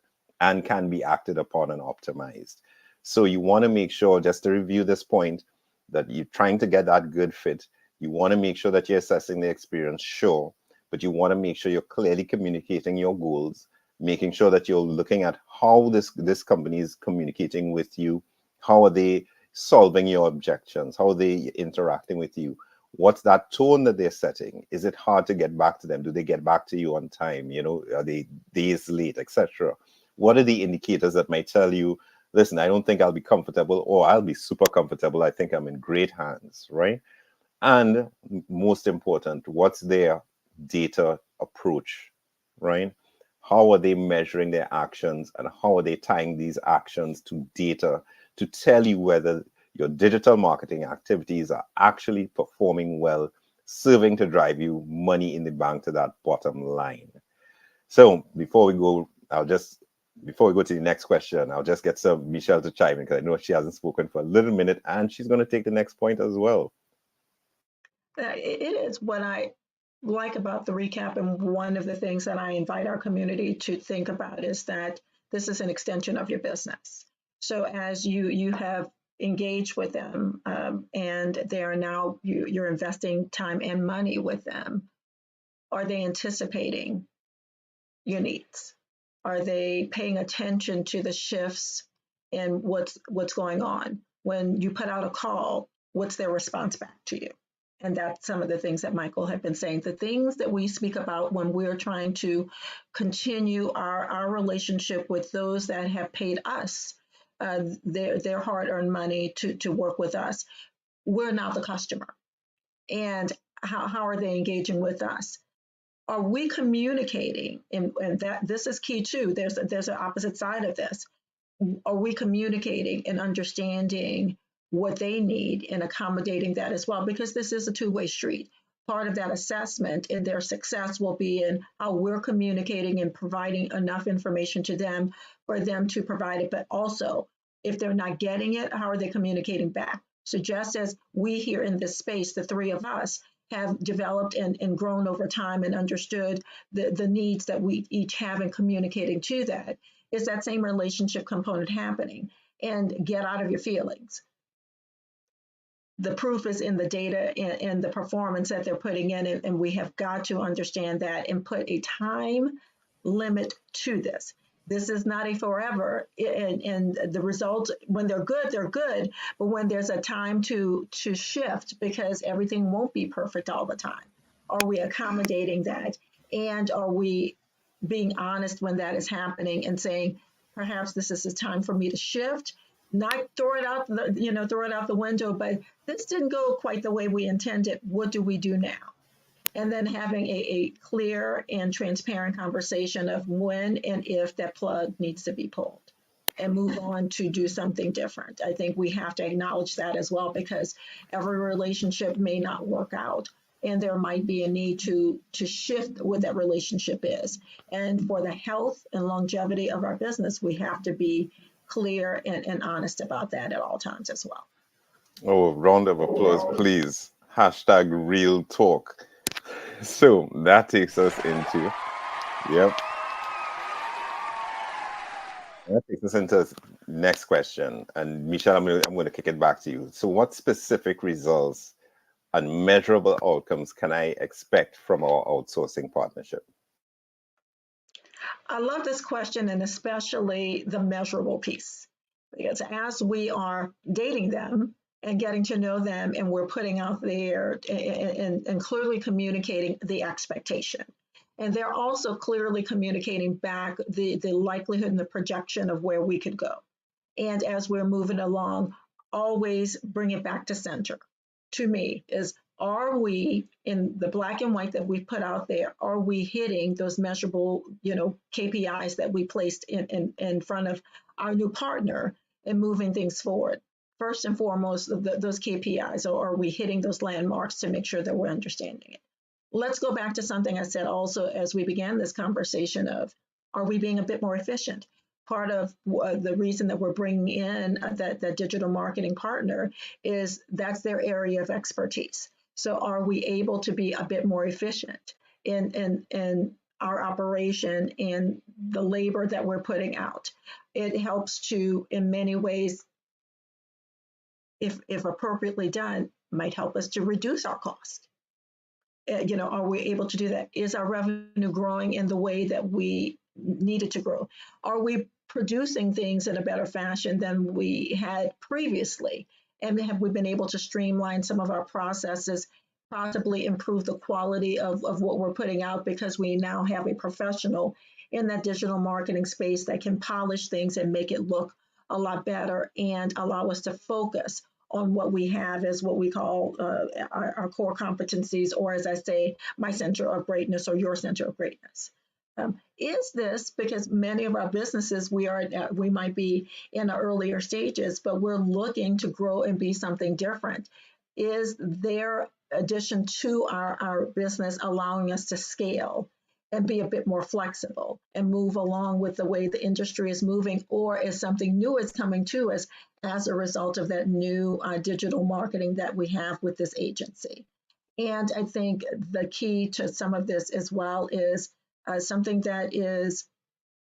and can be acted upon and optimized. So you want to make sure, just to review this point, that you're trying to get that good fit. You want to make sure that you're assessing the experience, sure, but you want to make sure you're clearly communicating your goals, making sure that you're looking at how this company is communicating with you, how are they solving your objections, how are they interacting with you, what's that tone that they're setting, is it hard to get back to them, do they get back to you on time, you know, are they days late, etc. What are the indicators that might tell you, listen, I don't think I'll be comfortable, or I'll be super comfortable, I think I'm in great hands, right? And most important, what's their data approach, right? How are they measuring their actions, and how are they tying these actions to data to tell you whether your digital marketing activities are actually performing well, serving to drive you money in the bank to that bottom line. So before we go to the next question, I'll just get some Michelle to chime in, because I know she hasn't spoken for a little minute, and she's going to take the next point as well. It is what I like about the recap, and one of the things that I invite our community to think about is that this is an extension of your business. So as you have engaged with them, and they are now you're investing time and money with them, are they anticipating your needs? Are they paying attention to the shifts and what's going on? When you put out a call, what's their response back to you? And that's some of the things that Michael had been saying. The things that we speak about when we're trying to continue our relationship with those that have paid us their hard-earned money to work with us. We're now the customer. And how are they engaging with us? Are we communicating? And that this is key too. There's an opposite side of this. Are we communicating and understanding what they need and accommodating that as well? Because this is a two-way street. Part of that assessment and their success will be in how we're communicating and providing enough information to them for them to provide it. But also, if they're not getting it, how are they communicating back? So just as we here in this space, the three of us, have developed and grown over time and understood the needs that we each have in communicating to that, is that same relationship component happening? And get out of your feelings. The proof is in the data and the performance that they're putting in, and we have got to understand that and put a time limit to this. This is not a forever, and the results, when they're good, but when there's a time to shift, because everything won't be perfect all the time. Are we accommodating that? And are we being honest when that is happening and saying, perhaps this is the time for me to shift, not throw it out the window, but this didn't go quite the way we intended. What do we do now? And then having a clear and transparent conversation of when and if that plug needs to be pulled and move on to do something different. I think we have to acknowledge that as well, because every relationship may not work out. And there might be a need to shift what that relationship is. And for the health and longevity of our business, we have to be clear and honest about that at all times as well. Oh, round of applause, please. Hashtag real talk. So that takes us into, yep. That takes us into the next question. And Michelle, I'm going to kick it back to you. So what specific results and measurable outcomes can I expect from our outsourcing partnership? I love this question, and especially the measurable piece, because as we are dating them and getting to know them, and we're putting out there and clearly communicating the expectation. And they're also clearly communicating back the likelihood and the projection of where we could go. And as we're moving along, always bring it back to center. To me, is, are we, in the black and white that we put out there, are we hitting those measurable, KPIs that we placed in front of our new partner and moving things forward? First and foremost, those KPIs, or are we hitting those landmarks to make sure that we're understanding it? Let's go back to something I said also as we began this conversation of, are we being a bit more efficient? Part of the reason that we're bringing in that digital marketing partner is that's their area of expertise. So are we able to be a bit more efficient in our operation and the labor that we're putting out? It helps to, in many ways, if appropriately done, might help us to reduce our cost. Are we able to do that? Is our revenue growing in the way that we need it to grow? Are we producing things in a better fashion than we had previously? And have we been able to streamline some of our processes, possibly improve the quality of what we're putting out, because we now have a professional in that digital marketing space that can polish things and make it look a lot better and allow us to focus on what we have as what we call our core competencies, or as I say, my center of greatness or your center of greatness. Is this, because many of our businesses, we might be in the earlier stages, but we're looking to grow and be something different. Is their addition to our business allowing us to scale and be a bit more flexible and move along with the way the industry is moving, or is something new is coming to us as a result of that new digital marketing that we have with this agency? And I think the key to some of this as well is something that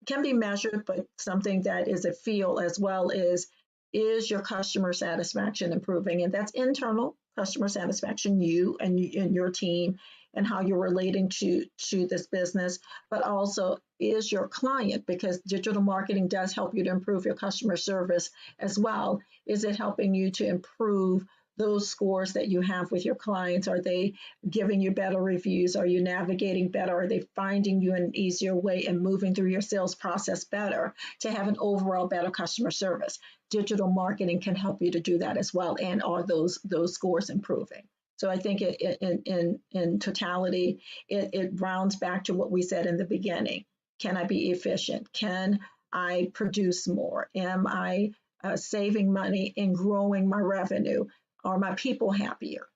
can be measured, but something that is a feel as well is your customer satisfaction improving? And that's internal customer satisfaction, you and your team, and how you're relating to this business, but also is your client, because digital marketing does help you to improve your customer service as well. Is it helping you to improve those scores that you have with your clients? Are they giving you better reviews? Are you navigating better? Are they finding you an easier way and moving through your sales process better to have an overall better customer service? Digital marketing can help you to do that as well. And are those scores improving? So I think in totality, it rounds back to what we said in the beginning. Can I be efficient? Can I produce more? Am I saving money and growing my revenue? Are my people happier?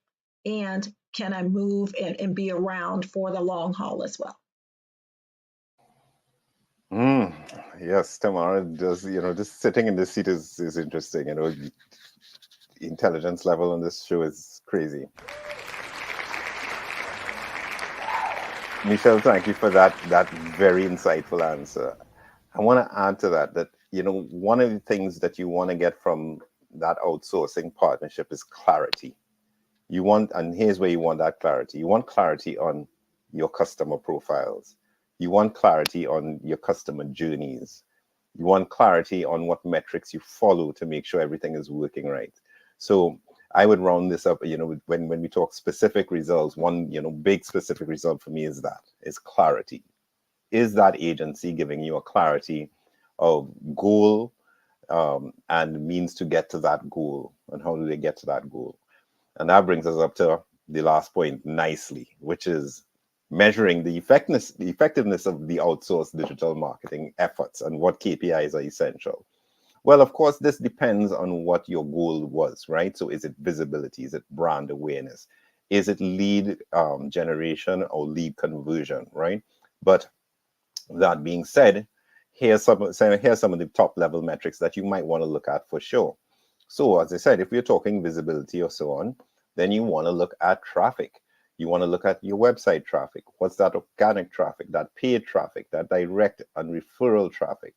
And can I move and be around for the long haul as well? Yes, Tamara, does just sitting in this seat is interesting. The intelligence level on this show is crazy. Michelle, thank you for that very insightful answer. I want to add to that one of the things that you want to get from that outsourcing partnership is clarity. And here's where you want that clarity. You want clarity on your customer profiles. You want clarity on your customer journeys. You want clarity on what metrics you follow to make sure everything is working right. So I would round this up, when we talk specific results, one, big specific result for me is clarity. Is that agency giving you a clarity of goal and means to get to that goal? And how do they get to that goal? And that brings us up to the last point nicely, which is measuring the effectiveness of the outsourced digital marketing efforts and what KPIs are essential. Well, of course, this depends on what your goal was, right? So is it visibility? Is it brand awareness? Is it lead generation or lead conversion, right? But that being said, here's some of the top level metrics that you might want to look at for sure. So as I said, if you're talking visibility or so on, then you want to look at traffic. You want to look at your website traffic. What's that organic traffic, that paid traffic, that direct and referral traffic?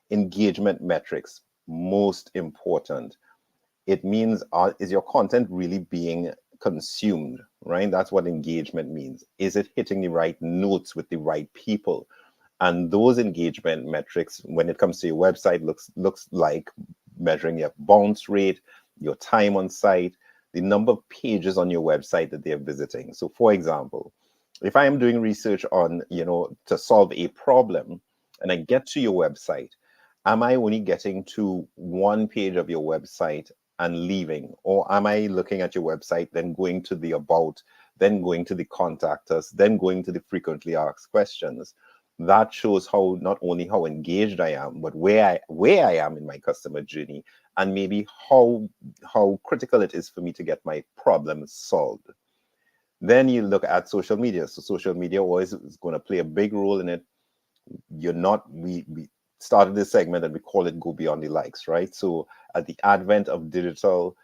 Engagement metrics, most important. It means, is your content really being consumed, right? That's what engagement means. Is it hitting the right notes with the right people? And those engagement metrics, when it comes to your website, looks like measuring your bounce rate, your time on site, the number of pages on your website that they're visiting. So for example, if I am doing research on, to solve a problem, and I get to your website, am I only getting to one page of your website and leaving? Or am I looking at your website, then going to the about, then going to the contact us, then going to the frequently asked questions? That shows how not only how engaged I am, but where I am in my customer journey, and maybe how critical it is for me to get my problem solved. Then you look at social media. So social media always is going to play a big role in it. We started this segment and we call it go beyond the likes, right? So at the advent of digital,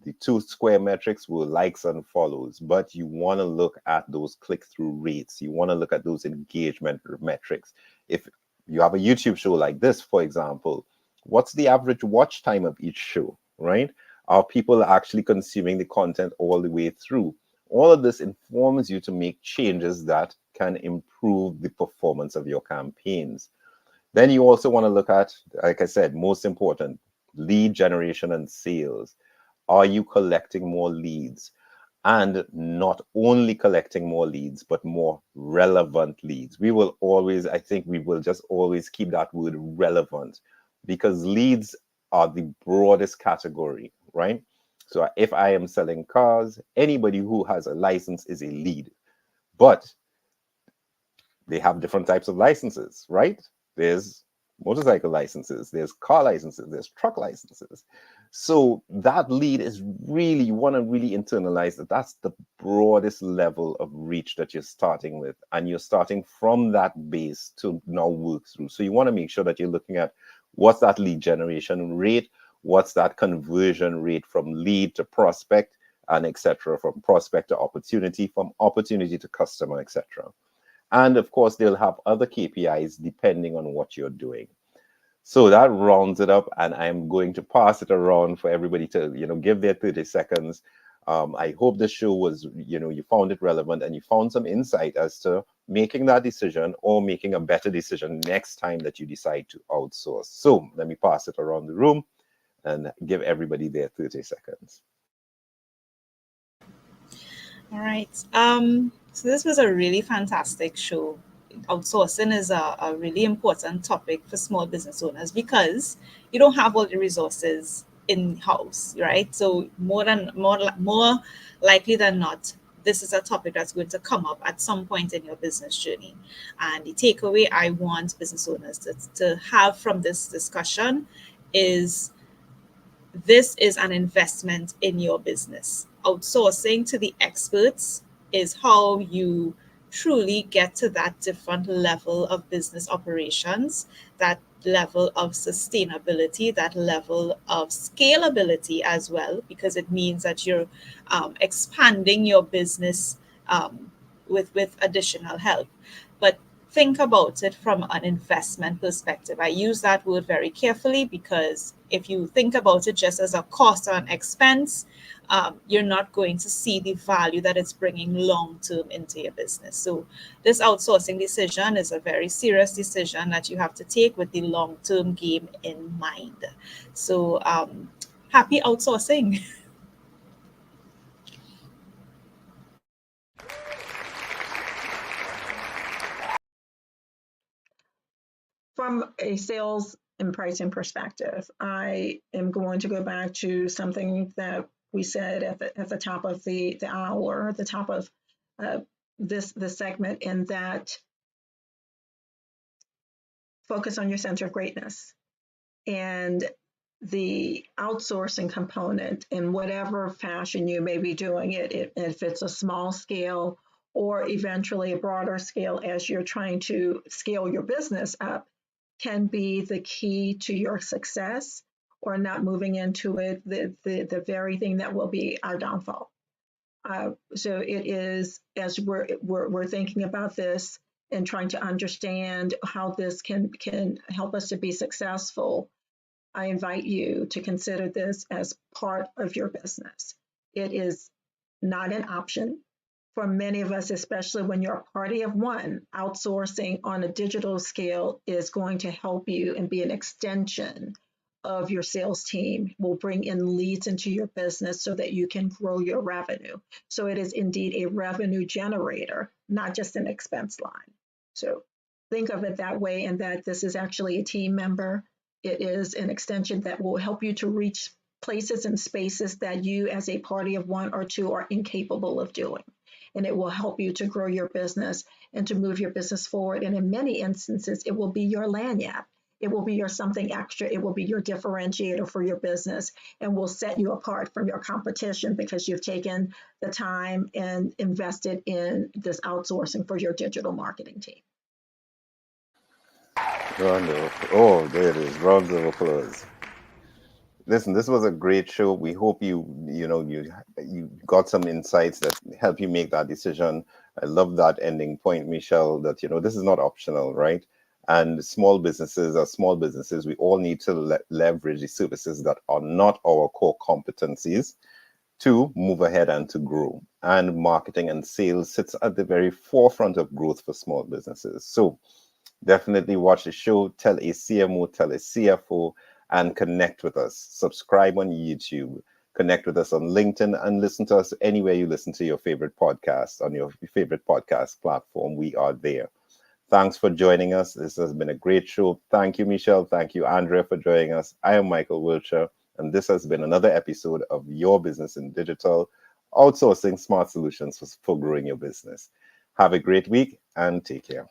the two square metrics were likes and follows, but you want to look at those click-through rates. You want to look at those engagement metrics. If you have a YouTube show like this, for example, what's the average watch time of each show, right? Are people actually consuming the content all the way through? All of this informs you to make changes that can improve the performance of your campaigns. Then you also want to look at, like I said, most important, lead generation and sales. Are you collecting more leads? And not only collecting more leads, but more relevant leads. I think we will just always keep that word relevant, because leads are the broadest category, right? So if I am selling cars, anybody who has a license is a lead. But they have different types of licenses, right? There's motorcycle licenses, there's car licenses, there's truck licenses. So that lead is really, you want to really internalize that that's the broadest level of reach that you're starting with. And you're starting from that base to now work through. So you want to make sure that you're looking at what's that lead generation rate, what's that conversion rate from lead to prospect, and etc., from prospect to opportunity, from opportunity to customer, etc. And of course, they'll have other KPIs depending on what you're doing. So that rounds it up, and I'm going to pass it around for everybody to, give their 30 seconds. I hope the show was, you found it relevant and you found some insight as to making that decision or making a better decision next time that you decide to outsource. So let me pass it around the room and give everybody their 30 seconds. All right. So this was a really fantastic show. Outsourcing is a really important topic for small business owners because you don't have all the resources in house, right? So more likely than not, this is a topic that's going to come up at some point in your business journey. And the takeaway I want business owners to have from this discussion is this is an investment in your business. Outsourcing to the experts is how you truly get to that different level of business operations, that level of sustainability, that level of scalability as well, because it means that you're expanding your business with additional help. But think about it from an investment perspective. I use that word very carefully because if you think about it just as a cost or an expense, you're not going to see the value that it's bringing long term into your business. So, this outsourcing decision is a very serious decision that you have to take with the long term game in mind. So, happy outsourcing. From a sales and pricing perspective, I am going to go back to something that we said at the top of the hour, the top of this segment, in that focus on your center of greatness and the outsourcing component in whatever fashion you may be doing it, if it's a small scale or eventually a broader scale as you're trying to scale your business up, can be the key to your success, or not moving into it the very thing that will be our downfall. So it is, as we're thinking about this and trying to understand how this can help us to be successful, I invite you to consider this as part of your business. It is not an option. For many of us, especially when you're a party of one, outsourcing on a digital scale is going to help you and be an extension of your sales team, will bring in leads into your business so that you can grow your revenue. So it is indeed a revenue generator, not just an expense line. So think of it that way, and that this is actually a team member. It is an extension that will help you to reach places and spaces that you as a party of one or two are incapable of doing. And it will help you to grow your business and to move your business forward. And in many instances, it will be your lanyard. It will be your something extra. It will be your differentiator for your business and will set you apart from your competition because you've taken the time and invested in this outsourcing for your digital marketing team. Round of, oh, there it is. Rounds of applause. Listen, this was a great show. We hope you got some insights that help you make that decision. I love that ending point, Michelle, that this is not optional, right? And small businesses are small businesses. We all need to leverage the services that are not our core competencies to move ahead and to grow. And marketing and sales sits at the very forefront of growth for small businesses. So definitely watch the show, tell a CMO, tell a CFO, and connect with us. Subscribe on YouTube, connect with us on LinkedIn, and listen to us anywhere you listen to your favorite podcast, on your favorite podcast platform. We are there. Thanks for joining us. This has been a great show. Thank you, Michelle. Thank you, Andrea, for joining us. I am Michael Wiltshire, and this has been another episode of Your Business in Digital, outsourcing smart solutions for growing your business. Have a great week and take care.